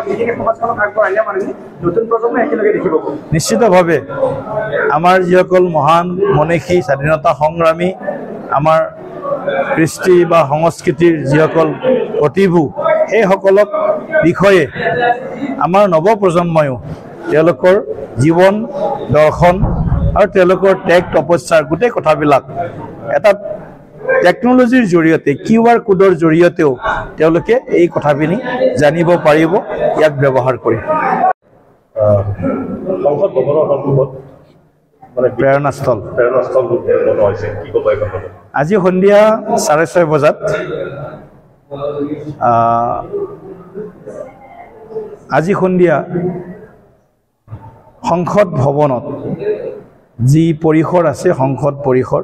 বিশেষ সমাজখনক আগবঢ়াইলে মানে নতুন প্ৰজন্মই একেলগে দেখিব। নিশ্চিতভাৱে আমাৰ যিসকল মহান মনীষী স্বাধীনতা সংগ্ৰামী আমাৰ কৃষ্টি বা সংস্কৃতিৰ যিসকল প্ৰতিভূ সেইসকলক বিষয়ে আমাৰ নৱপ্ৰজন্ময়ো তেওঁলোকৰ জীৱন দৰ্শন আৰু তেওঁলোকৰ ত্যাগ তপস্যাৰ গোটেই কথাবিলাক এটা টেকন'লজিৰ জৰিয়তে QR কোডৰ জৰিয়তেও তেওঁলোকে এই কথাখিনি জানিব পাৰিব ইয়াক ব্যৱহাৰ কৰি। সংসদ ভৱনৰ সন্মুখত মানে প্ৰেৰণাস্থল বনোৱা হৈছে, কি ক'ব এই কথাটো? আজি সন্ধিয়া 6:30 বজাত আজি সন্ধিয়া সংসদ ভৱনত যি পৰিসৰ আছে সংসদ পৰিসৰ,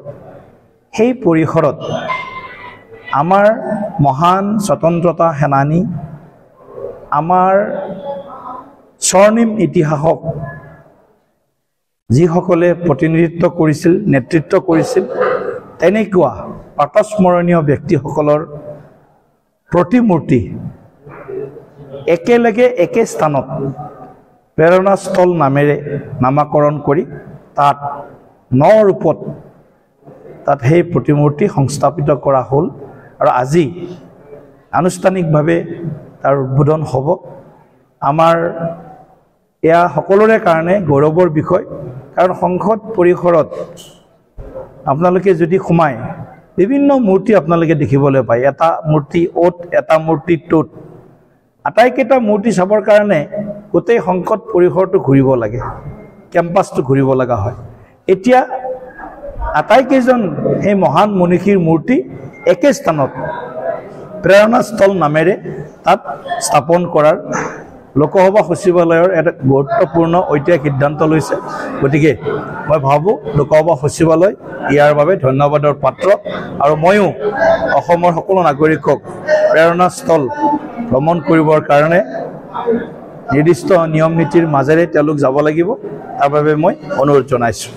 সেই পৰিসৰত আমাৰ মহান স্বতন্ত্ৰতা সেনানী আমাৰ স্বৰ্ণিম ইতিহাসক যিসকলে প্ৰতিনিধিত্ব কৰিছিল নেতৃত্ব কৰিছিল তেনেকুৱা প্ৰাতস্মৰণীয় ব্যক্তিসকলৰ প্ৰতিমূৰ্তি একেলগে একে স্থানত প্ৰেৰণাস্থল নামেৰে নামাকৰণ কৰি তাত 9 ৰূপত তাত সেই প্ৰতিমূৰ্তি সংস্থাপিত কৰা হ'ল আৰু আজি আনুষ্ঠানিকভাৱে তাৰ উদ্বোধন হ'ব। আমাৰ এয়া সকলোৰে কাৰণে গৌৰৱৰ বিষয়, কাৰণ সংসদ পৰিসৰত আপোনালোকে যদি সোমায় বিভিন্ন মূৰ্তি আপোনালোকে দেখিবলৈ পায়, এটা মূৰ্তি অ'ত এটা মূৰ্তি ত'ত। আটাইকেইটা মূৰ্তি চাবৰ কাৰণে গোটেই সংসদ পৰিসৰটো ঘূৰিব লাগে, কেম্পাছটো ঘূৰিব লগা হয়। এতিয়া আটাইকেইজন সেই মহান মনীষীৰ মূৰ্তি একে স্থানত প্ৰেৰণাস্থল নামেৰে তাত স্থাপন কৰাৰ লোকসভা সচিবালয়ৰ এটা গুৰুত্বপূৰ্ণ ঐতিহাসিক সিদ্ধান্ত লৈছে। গতিকে মই ভাবোঁ লোকসভা সচিবালয় ইয়াৰ বাবে ধন্যবাদৰ পাত্ৰ, আৰু ময়ো অসমৰ সকলো নাগৰিকক প্ৰেৰণাস্থল ভ্ৰমণ কৰিবৰ কাৰণে নিৰ্দিষ্ট নিয়ম নীতিৰ মাজেৰে তেওঁলোক যাব লাগিব, তাৰ বাবে মই অনুৰোধ জনাইছোঁ।